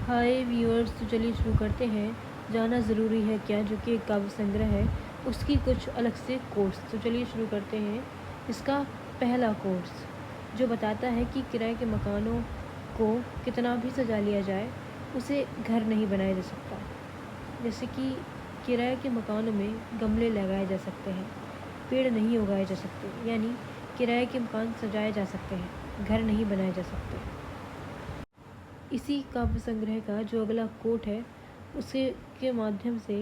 हाय viewers, तो चलिए शुरू करते हैं। जाना ज़रूरी है क्या, जो कि एक काव्य संग्रह है, उसकी कुछ अलग से कोर्स। तो चलिए शुरू करते हैं। इसका पहला कोर्स जो बताता है कि किराए के मकानों को कितना भी सजा लिया जाए, उसे घर नहीं बनाया जा सकता। जैसे कि किराए के मकानों में गमले लगाए जा सकते हैं, पेड़ नहीं उगाए जा सकते, यानी किराए के मकान सजाए जा सकते हैं, घर नहीं बनाए जा सकते। इसी काव्य संग्रह का जो अगला कोट है, उसे के माध्यम से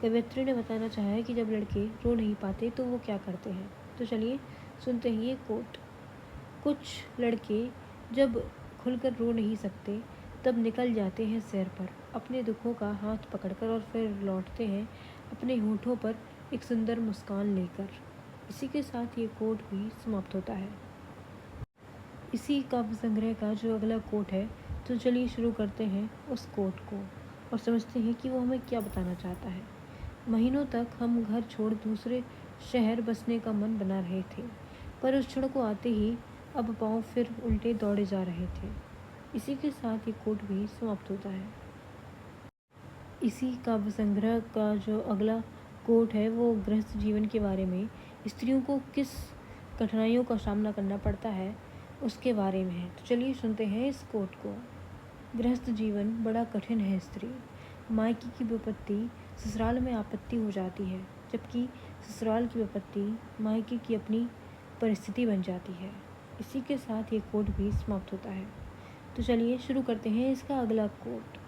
कवयित्री ने बताना चाहा है कि जब लड़के रो नहीं पाते तो वो क्या करते हैं। तो चलिए सुनते हैं ये कोट। कुछ लड़के जब खुलकर रो नहीं सकते, तब निकल जाते हैं सैर पर, अपने दुखों का हाथ पकड़कर, और फिर लौटते हैं अपने होठों पर एक सुंदर मुस्कान लेकर। इसी के साथ ये कोट भी समाप्त होता है। इसी काव्य संग्रह का जो अगला कोट है, तो चलिए शुरू करते हैं उस कोट को और समझते हैं कि वो हमें क्या बताना चाहता है। महीनों तक हम घर छोड़ दूसरे शहर बसने का मन बना रहे थे, पर उस क्षण को आते ही अब पाँव फिर उल्टे दौड़े जा रहे थे। इसी के साथ ये कोट भी समाप्त होता है। इसी काव्य संग्रह का जो अगला कोट है, वो गृहस्थ जीवन के बारे में, स्त्रियों को किस कठिनाइयों का सामना करना पड़ता है उसके बारे में है। तो चलिए सुनते हैं इस कोट को। गृहस्थ जीवन बड़ा कठिन है स्त्री, मायके की विपत्ति ससुराल में आपत्ति हो जाती है, जबकि ससुराल की विपत्ति मायके की अपनी परिस्थिति बन जाती है। इसी के साथ ये कोट भी समाप्त होता है। तो चलिए शुरू करते हैं इसका अगला कोट।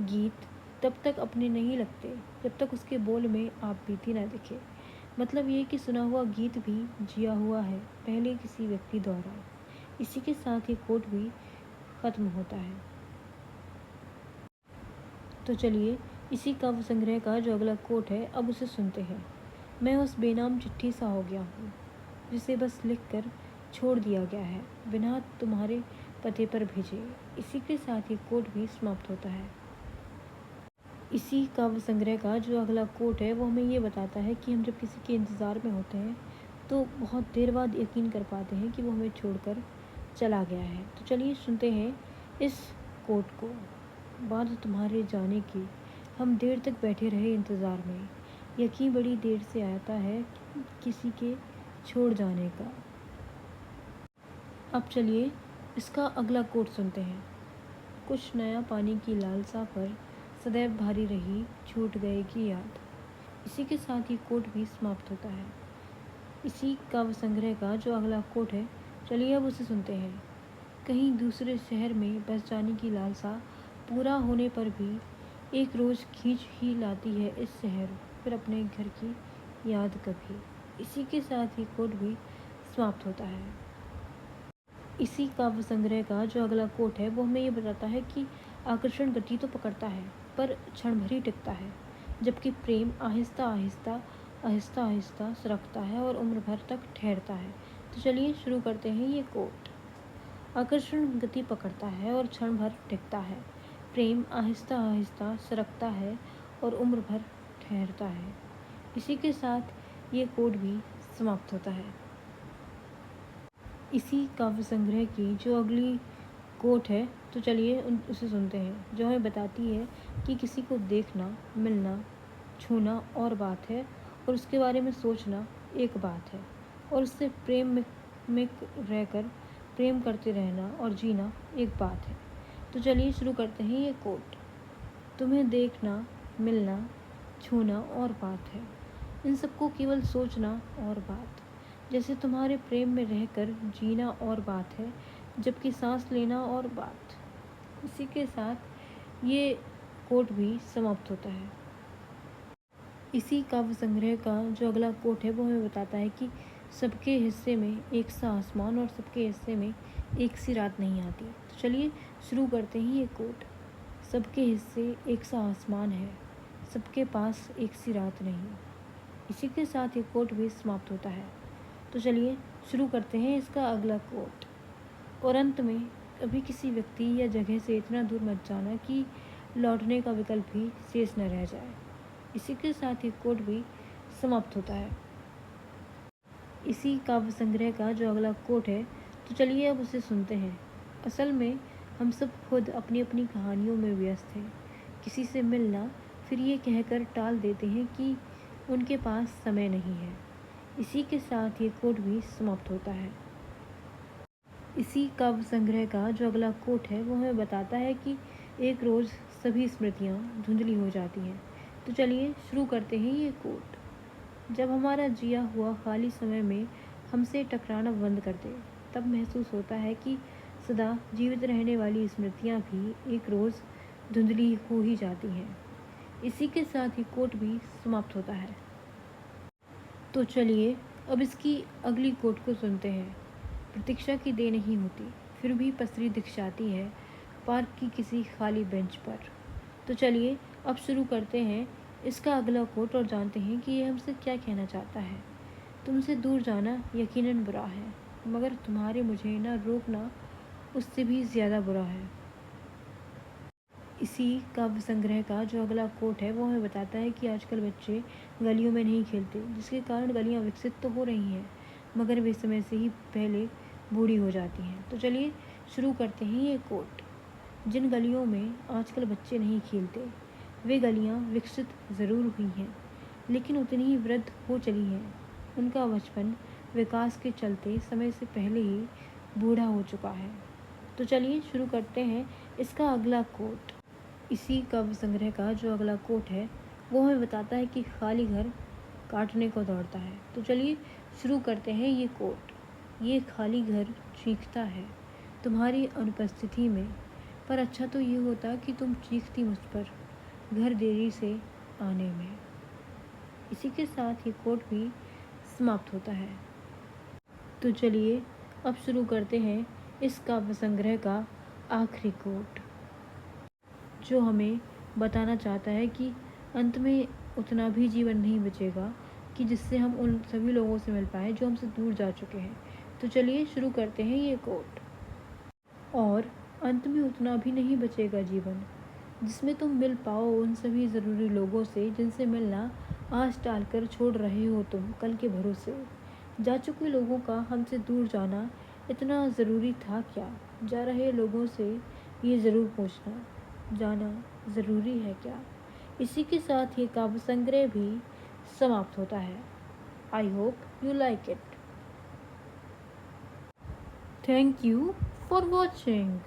गीत तब तक अपने नहीं लगते जब तक उसके बोल में आप बीती ना दिखे। मतलब ये कि सुना हुआ गीत भी जिया हुआ है पहले किसी व्यक्ति द्वारा। इसी के साथ ये कोट भी खत्म होता है। तो चलिए इसी काव्य संग्रह का जो अगला कोट है, अब उसे सुनते हैं। मैं उस बेनाम चिट्ठी सा हो गया हूँ, जिसे बस लिख कर छोड़ दिया गया है, बिना तुम्हारे पते पर भेजे। इसी के साथ ये कोट भी समाप्त होता है। इसी काव्य संग्रह का जो अगला कोट है, वो हमें ये बताता है कि हम जब किसी के इंतज़ार में होते हैं, तो बहुत देर बाद यकीन कर पाते हैं कि वो हमें छोड़कर चला गया है। तो चलिए सुनते हैं इस कोट को। बात तुम्हारे जाने की, हम देर तक बैठे रहे इंतज़ार में, यकीन बड़ी देर से आता है किसी के छोड़ जाने का। अब चलिए इसका अगला कोट सुनते हैं। कुछ नया पाने की लालसा पर सदैव भारी रही छूट गए की याद। इसी के साथ ये कोट भी समाप्त होता है। इसी काव्य संग्रह का जो अगला कोट है, चलिए अब उसे सुनते हैं। कहीं दूसरे शहर में बस जाने की लालसा पूरा होने पर भी एक रोज़ खींच ही लाती है इस शहर, फिर अपने घर की याद कभी। इसी के साथ ये कोट भी समाप्त होता है। इसी काव्य संग्रह का जो अगला कोट है, वो हमें ये बताता है कि आकर्षण गति तो पकड़ता है, पर क्षण भर ही टिकता है, जबकि प्रेम आहिस्ता आहिस्ता आहिस्ता आहिस्ता सरकता है और उम्र भर तक ठहरता है। तो चलिए शुरू करते हैं ये कोट। आकर्षण गति पकड़ता है और क्षण भर टिकता है, प्रेम आहिस्ता आहिस्ता सरकता है और उम्र भर ठहरता है। इसी के साथ ये कोट भी समाप्त होता है। इसी काव्य संग्रह की जो अगली कोट है, तो चलिए उसे सुनते हैं, जो हमें बताती है कि किसी को देखना, मिलना, छूना और बात है, और उसके बारे में सोचना एक बात है, और उससे प्रेम में रहकर प्रेम करते रहना और जीना एक बात है। तो चलिए शुरू करते हैं ये कोट। तुम्हें देखना, मिलना, छूना और बात है, इन सबको केवल सोचना और बात, जैसे तुम्हारे प्रेम में रहकर जीना और बात है, जबकि सांस लेना और बात। इसी के साथ ये कोट भी समाप्त होता है। इसी काव्य संग्रह का जो अगला कोट है, वो हमें बताता है कि सबके हिस्से में एक सा आसमान और सबके हिस्से में एक सी रात नहीं आती। तो चलिए शुरू करते हैं ये कोट। सबके हिस्से एक सा आसमान है, सबके पास एक सी रात नहीं। इसी के साथ ये कोट भी समाप्त होता है। तो चलिए शुरू करते हैं इसका अगला कोट। और अंत में कभी किसी व्यक्ति या जगह से इतना दूर मत जाना कि लौटने का विकल्प भी शेष न रह जाए। इसी के साथ ये कोट भी समाप्त होता है। इसी काव्य संग्रह का जो अगला कोट है, तो चलिए अब उसे सुनते हैं। असल में हम सब खुद अपनी अपनी कहानियों में व्यस्त हैं। किसी से मिलना फिर ये कहकर टाल देते हैं कि उनके पास समय नहीं है। इसी के साथ ये कोट भी समाप्त होता है। इसी काव्य संग्रह का जो अगला कोट है वो हमें बताता है कि एक रोज़ सभी स्मृतियाँ धुंधली हो जाती हैं। तो चलिए शुरू करते हैं ये कोट। जब हमारा जिया हुआ खाली समय में हमसे टकराना बंद कर दे, तब महसूस होता है कि सदा जीवित रहने वाली स्मृतियाँ भी एक रोज़ धुंधली हो ही जाती हैं। इसी के साथ ही कोट भी समाप्त होता है। तो चलिए अब इसकी अगली कोट को सुनते हैं। प्रतीक्षा की देर नहीं होती, फिर भी पसरी दिख जाती है पार्क की किसी खाली बेंच पर। तो चलिए अब शुरू करते हैं इसका अगला कोट और जानते हैं कि ये हमसे क्या कहना चाहता है। तुमसे दूर जाना यकीनन बुरा है, मगर तुम्हारे मुझे ना रोकना उससे भी ज़्यादा बुरा है। इसी काव्य संग्रह का जो अगला कोट है वो हमें बताता है कि आजकल बच्चे गलियों में नहीं खेलते, जिसके कारण गलियां विकसित तो हो रही हैं, मगर वे समय से ही पहले बूढ़ी हो जाती हैं। तो चलिए शुरू करते हैं ये कोट। जिन गलियों में आजकल बच्चे नहीं खेलते, वे गलियां विकसित ज़रूर हुई हैं, लेकिन उतनी ही वृद्ध हो चली हैं। उनका बचपन विकास के चलते समय से पहले ही बूढ़ा हो चुका है। तो चलिए शुरू करते हैं इसका अगला कोट। इसी काव्य संग्रह का जो अगला कोट है वो हमें बताता है कि खाली घर काटने को दौड़ता है। तो चलिए शुरू करते हैं ये कोट। ये खाली घर चीखता है तुम्हारी अनुपस्थिति में, पर अच्छा तो ये होता कि तुम चीखती मुझ पर घर देरी से आने में। इसी के साथ ये कोट भी समाप्त होता है। तो चलिए अब शुरू करते हैं इस काव्य संग्रह का आखिरी कोट, जो हमें बताना चाहता है कि अंत में उतना भी जीवन नहीं बचेगा कि जिससे हम उन सभी लोगों से मिल पाएँ जो हमसे दूर जा चुके हैं। तो चलिए शुरू करते हैं ये कोट। और अंत में उतना भी नहीं बचेगा जीवन जिसमें तुम मिल पाओ उन सभी ज़रूरी लोगों से जिनसे मिलना आज टालकर छोड़ रहे हो तुम कल के भरोसे। जा चुके लोगों का हमसे दूर जाना इतना ज़रूरी था क्या? जा रहे लोगों से ये ज़रूर पूछना, जाना ज़रूरी है क्या? इसी के साथ ये काव्य संग्रह भी समाप्त होता है। I hope you like it. Thank you for watching.